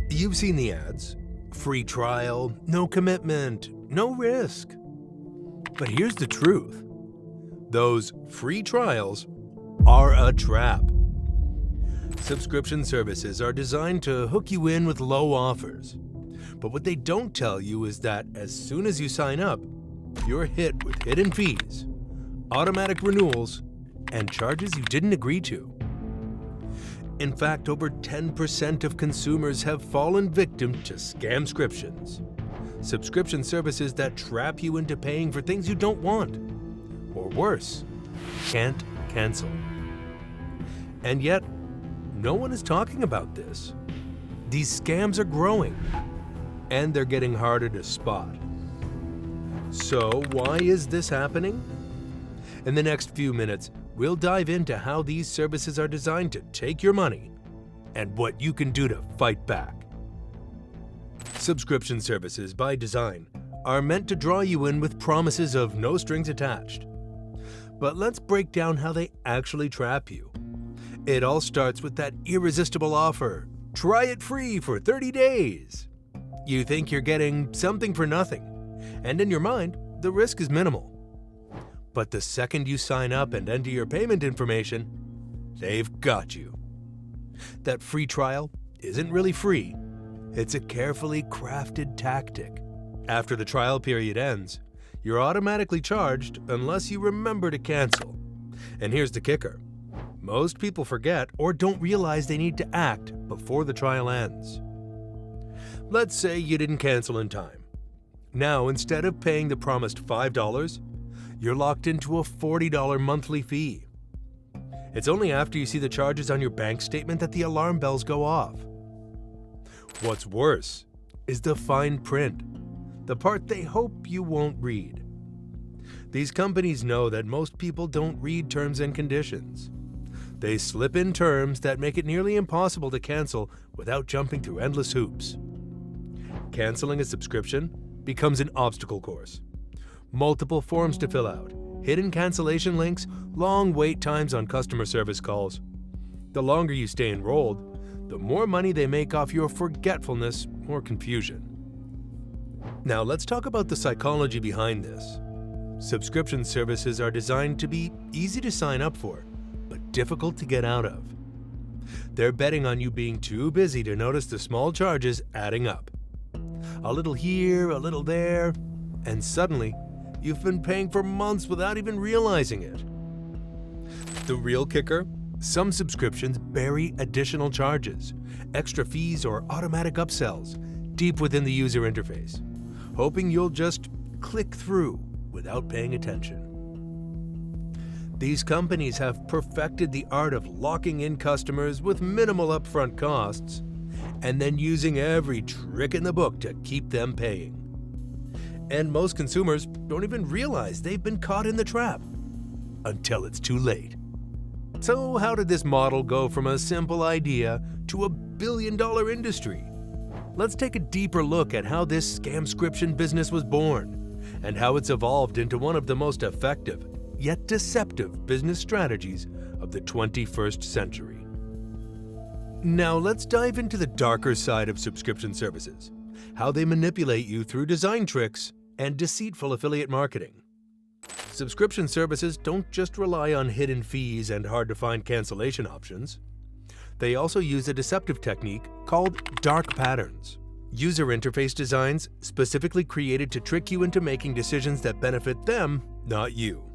You've seen the ads. Free trial, no commitment, no risk. But here's the truth. Those free trials are a trap. Subscription services are designed to hook you in with low offers. But what they don't tell you is that as soon as you sign up, you're hit with hidden fees, automatic renewals, and charges you didn't agree to. In fact, over 10% of consumers have fallen victim to scamscriptions, subscription services that trap you into paying for things you don't want, or worse, can't cancel. And yet, no one is talking about this. These scams are growing, and they're getting harder to spot. So why is this happening? In the next few minutes, we'll dive into how these services are designed to take your money and what you can do to fight back. Subscription services, by design, are meant to draw you in with promises of no strings attached. But let's break down how they actually trap you. It all starts with that irresistible offer. Try it free for 30 days. You think you're getting something for nothing, and in your mind, the risk is minimal. But the second you sign up and enter your payment information, they've got you. That free trial isn't really free. It's a carefully crafted tactic. After the trial period ends, you're automatically charged unless you remember to cancel. And here's the kicker. Most people forget or don't realize they need to act before the trial ends. Let's say you didn't cancel in time. Now, instead of paying the promised $5, you're locked into a $40 monthly fee. It's only after you see the charges on your bank statement that the alarm bells go off. What's worse is the fine print, the part they hope you won't read. These companies know that most people don't read terms and conditions. They slip in terms that make it nearly impossible to cancel without jumping through endless hoops. Canceling a subscription becomes an obstacle course. Multiple forms to fill out, hidden cancellation links, long wait times on customer service calls. The longer you stay enrolled, the more money they make off your forgetfulness or confusion. Now let's talk about the psychology behind this. Subscription services are designed to be easy to sign up for, but difficult to get out of. They're betting on you being too busy to notice the small charges adding up. A little here, a little there, and suddenly, you've been paying for months without even realizing it. The real kicker? Some subscriptions bury additional charges, extra fees, or automatic upsells deep within the user interface, hoping you'll just click through without paying attention. These companies have perfected the art of locking in customers with minimal upfront costs and then using every trick in the book to keep them paying. And most consumers don't even realize they've been caught in the trap until it's too late. So how did this model go from a simple idea to a billion-dollar industry? Let's take a deeper look at how this scamscription business was born and how it's evolved into one of the most effective yet deceptive business strategies of the 21st century. Now let's dive into the darker side of subscription services, how they manipulate you through design tricks and deceitful affiliate marketing. Subscription services don't just rely on hidden fees and hard-to-find cancellation options. They also use a deceptive technique called dark patterns, user interface designs specifically created to trick you into making decisions that benefit them, not you.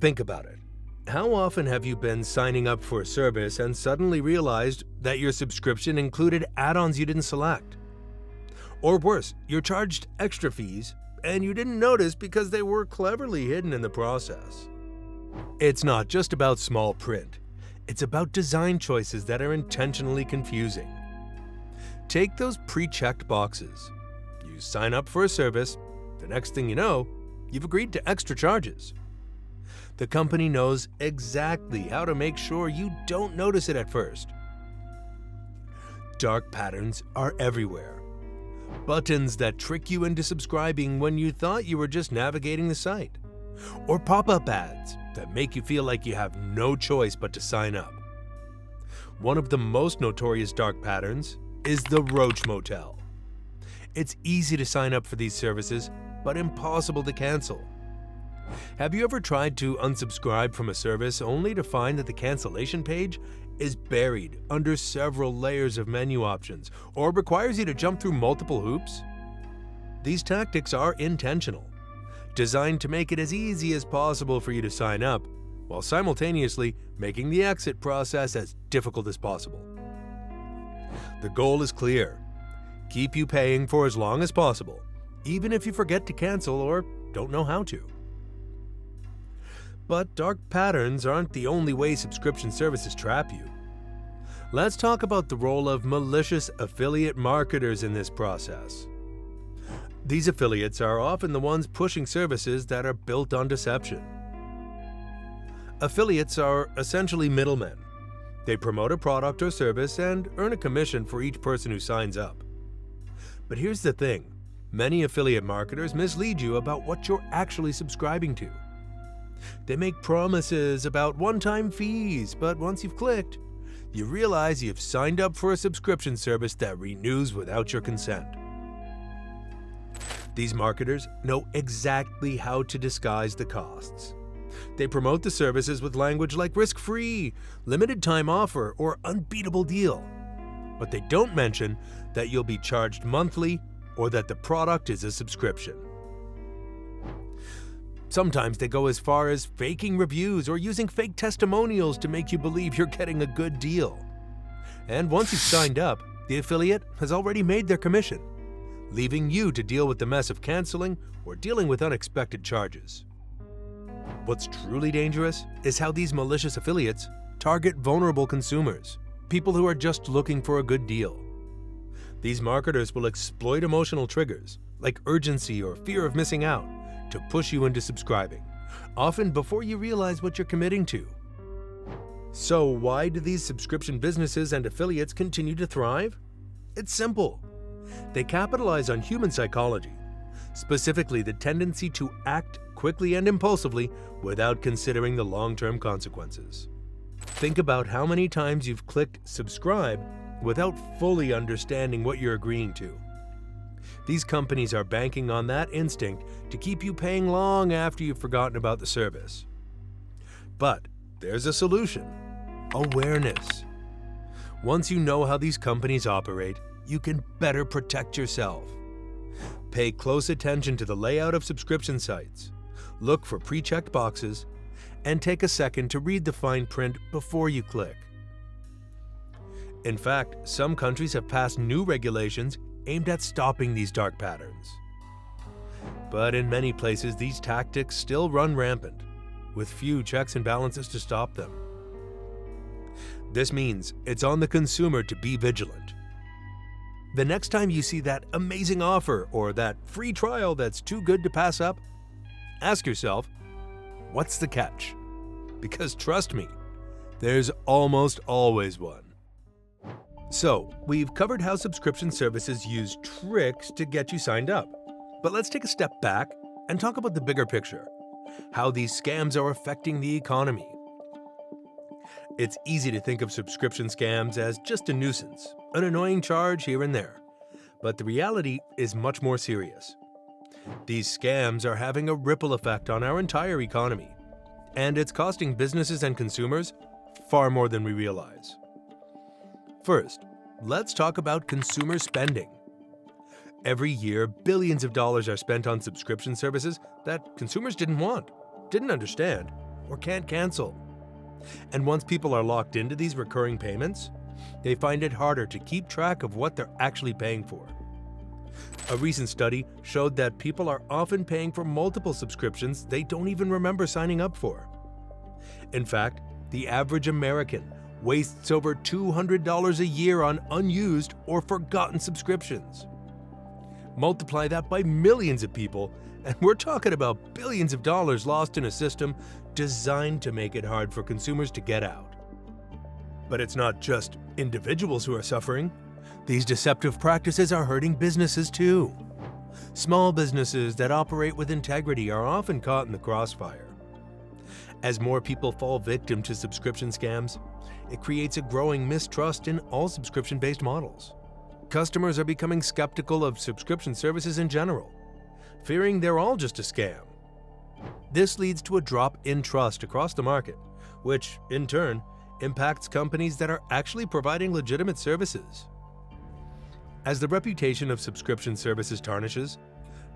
Think about it. How often have you been signing up for a service and suddenly realized that your subscription included add-ons you didn't select? Or worse, you're charged extra fees and you didn't notice because they were cleverly hidden in the process. It's not just about small print. It's about design choices that are intentionally confusing. Take those pre-checked boxes. You sign up for a service, the next thing you know, you've agreed to extra charges. The company knows exactly how to make sure you don't notice it at first. Dark patterns are everywhere. Buttons that trick you into subscribing when you thought you were just navigating the site. Or pop-up ads that make you feel like you have no choice but to sign up. One of the most notorious dark patterns is the Roach Motel. It's easy to sign up for these services, but impossible to cancel. Have you ever tried to unsubscribe from a service only to find that the cancellation page is buried under several layers of menu options or requires you to jump through multiple hoops? These tactics are intentional, designed to make it as easy as possible for you to sign up, while simultaneously making the exit process as difficult as possible. The goal is clear: keep you paying for as long as possible, even if you forget to cancel or don't know how to. But dark patterns aren't the only way subscription services trap you. Let's talk about the role of malicious affiliate marketers in this process. These affiliates are often the ones pushing services that are built on deception. Affiliates are essentially middlemen. They promote a product or service and earn a commission for each person who signs up. But here's the thing: many affiliate marketers mislead you about what you're actually subscribing to. They make promises about one-time fees, but once you've clicked, you realize you've signed up for a subscription service that renews without your consent. These marketers know exactly how to disguise the costs. They promote the services with language like risk-free, limited time offer, or unbeatable deal. But they don't mention that you'll be charged monthly or that the product is a subscription. Sometimes they go as far as faking reviews or using fake testimonials to make you believe you're getting a good deal. And once you've signed up, the affiliate has already made their commission, leaving you to deal with the mess of canceling or dealing with unexpected charges. What's truly dangerous is how these malicious affiliates target vulnerable consumers, people who are just looking for a good deal. These marketers will exploit emotional triggers, like urgency or fear of missing out, to push you into subscribing, often before you realize what you're committing to. So why do these subscription businesses and affiliates continue to thrive? It's simple. They capitalize on human psychology, specifically the tendency to act quickly and impulsively without considering the long-term consequences. Think about how many times you've clicked subscribe without fully understanding what you're agreeing to. These companies are banking on that instinct to keep you paying long after you've forgotten about the service. But there's a solution: awareness. Once you know how these companies operate, you can better protect yourself. Pay close attention to the layout of subscription sites, look for pre-checked boxes, and take a second to read the fine print before you click. In fact, some countries have passed new regulations aimed at stopping these dark patterns. But in many places, these tactics still run rampant, with few checks and balances to stop them. This means it's on the consumer to be vigilant. The next time you see that amazing offer or that free trial that's too good to pass up, ask yourself, what's the catch? Because trust me, there's almost always one. So, we've covered how subscription services use tricks to get you signed up. But let's take a step back and talk about the bigger picture: how these scams are affecting the economy. It's easy to think of subscription scams as just a nuisance, an annoying charge here and there. But the reality is much more serious. These scams are having a ripple effect on our entire economy, and it's costing businesses and consumers far more than we realize. First, let's talk about consumer spending. Every year, billions of dollars are spent on subscription services that consumers didn't want, didn't understand, or can't cancel. And once people are locked into these recurring payments, they find it harder to keep track of what they're actually paying for. A recent study showed that people are often paying for multiple subscriptions they don't even remember signing up for. In fact, the average American wastes over $200 a year on unused or forgotten subscriptions. Multiply that by millions of people, and we're talking about billions of dollars lost in a system designed to make it hard for consumers to get out. But it's not just individuals who are suffering. These deceptive practices are hurting businesses too. Small businesses that operate with integrity are often caught in the crossfire. As more people fall victim to subscription scams, it creates a growing mistrust in all subscription-based models. customers are becoming skeptical of subscription services in general, fearing they're all just a scam. This leads to a drop in trust across the market, which, in turn, impacts companies that are actually providing legitimate services. As the reputation of subscription services tarnishes,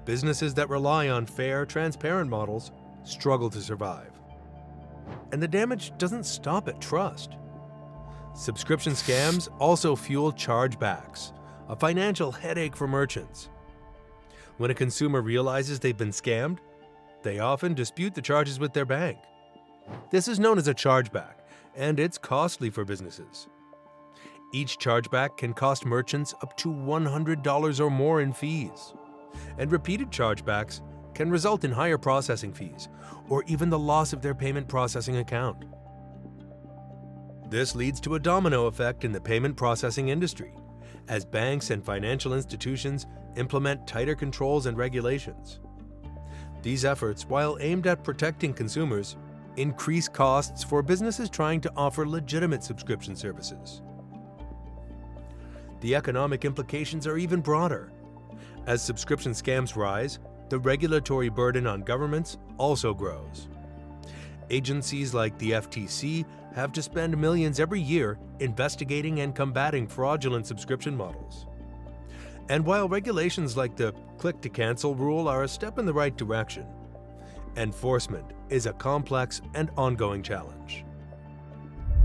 businesses that rely on fair, transparent models struggle to survive. And the damage doesn't stop at trust. Subscription scams also fuel chargebacks, a financial headache for merchants. When a consumer realizes they've been scammed, they often dispute the charges with their bank. This is known as a chargeback, and it's costly for businesses. Each chargeback can cost merchants up to $100 or more in fees, and repeated chargebacks can result in higher processing fees or even the loss of their payment processing account. This leads to a domino effect in the payment processing industry, as banks and financial institutions implement tighter controls and regulations. These efforts, while aimed at protecting consumers, increase costs for businesses trying to offer legitimate subscription services. The economic implications are even broader. As subscription scams rise, the regulatory burden on governments also grows. Agencies like the FTC have to spend millions every year investigating and combating fraudulent subscription models. And while regulations like the click-to-cancel rule are a step in the right direction, enforcement is a complex and ongoing challenge.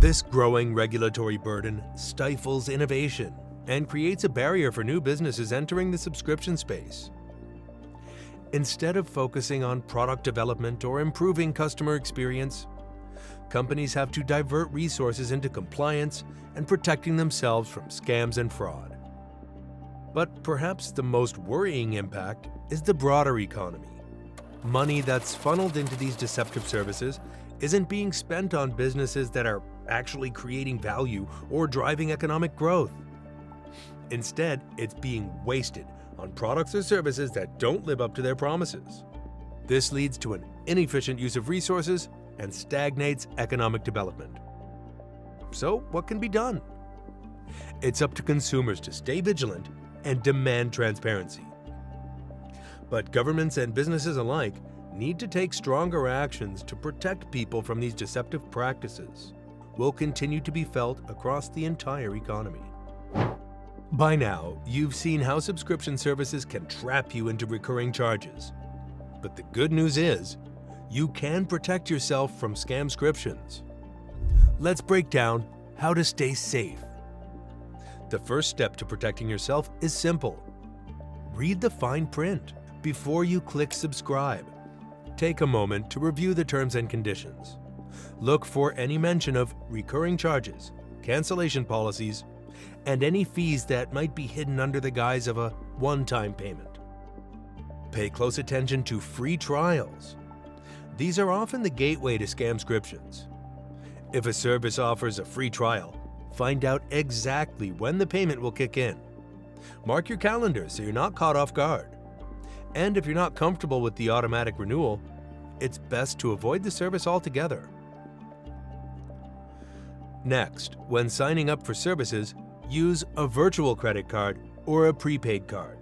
This growing regulatory burden stifles innovation and creates a barrier for new businesses entering the subscription space. Instead of focusing on product development or improving customer experience, companies have to divert resources into compliance and protecting themselves from scams and fraud. But perhaps the most worrying impact is the broader economy. Money that's funneled into these deceptive services isn't being spent on businesses that are actually creating value or driving economic growth. Instead, it's being wasted on products or services that don't live up to their promises. This leads to an inefficient use of resources and stagnates economic development. So, what can be done? It's up to consumers to stay vigilant and demand transparency. But governments and businesses alike need to take stronger actions to protect people from these deceptive practices. Will continue to be felt across the entire economy. By now, you've seen how subscription services can trap you into recurring charges. But the good news is, you can protect yourself from scamscriptions. Let's break down how to stay safe. The first step to protecting yourself is simple. Read the fine print before you click subscribe. Take a moment to review the terms and conditions. Look for any mention of recurring charges, cancellation policies, and any fees that might be hidden under the guise of a one-time payment. Pay close attention to free trials. These are often the gateway to scamscriptions. If a service offers a free trial, find out exactly when the payment will kick in. Mark your calendar so you're not caught off guard. And if you're not comfortable with the automatic renewal, it's best to avoid the service altogether. Next, when signing up for services, use a virtual credit card or a prepaid card.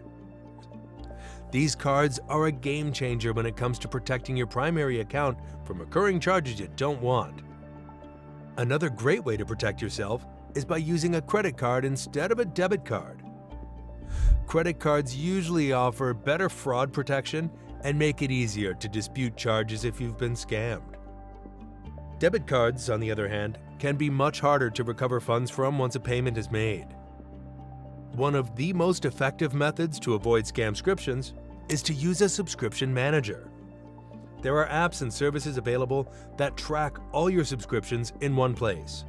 These cards are a game changer when it comes to protecting your primary account from recurring charges you don't want. Another great way to protect yourself is by using a credit card instead of a debit card. Credit cards usually offer better fraud protection and make it easier to dispute charges if you've been scammed. Debit cards, on the other hand, can be much harder to recover funds from once a payment is made. One of the most effective methods to avoid scamscriptions is to use a subscription manager. There are apps and services available that track all your subscriptions in one place.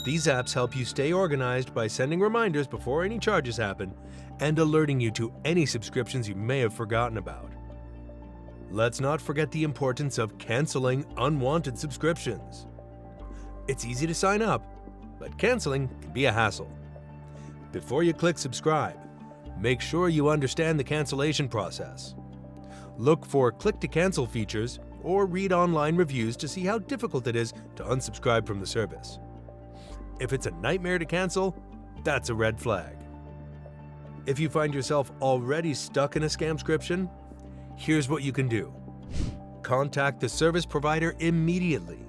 These apps help you stay organized by sending reminders before any charges happen and alerting you to any subscriptions you may have forgotten about. Let's not forget the importance of canceling unwanted subscriptions. It's easy to sign up, but canceling can be a hassle. Before you click subscribe, make sure you understand the cancellation process. Look for click-to-cancel features or read online reviews to see how difficult it is to unsubscribe from the service. If it's a nightmare to cancel, that's a red flag. If you find yourself already stuck in a scamscription, here's what you can do. Contact the service provider immediately.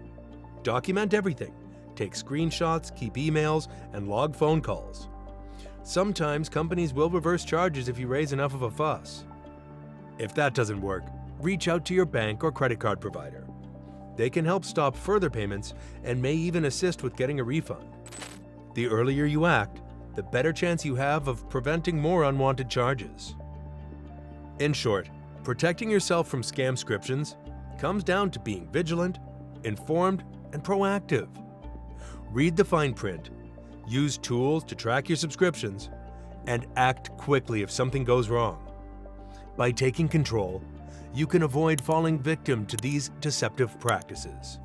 Document everything. Take screenshots, keep emails, and log phone calls. Sometimes companies will reverse charges if you raise enough of a fuss. If that doesn't work, reach out to your bank or credit card provider. They can help stop further payments and may even assist with getting a refund. The earlier you act, the better chance you have of preventing more unwanted charges. In short, protecting yourself from scamscriptions comes down to being vigilant, informed, and proactive. Read the fine print, use tools to track your subscriptions, and act quickly if something goes wrong. By taking control, you can avoid falling victim to these deceptive practices.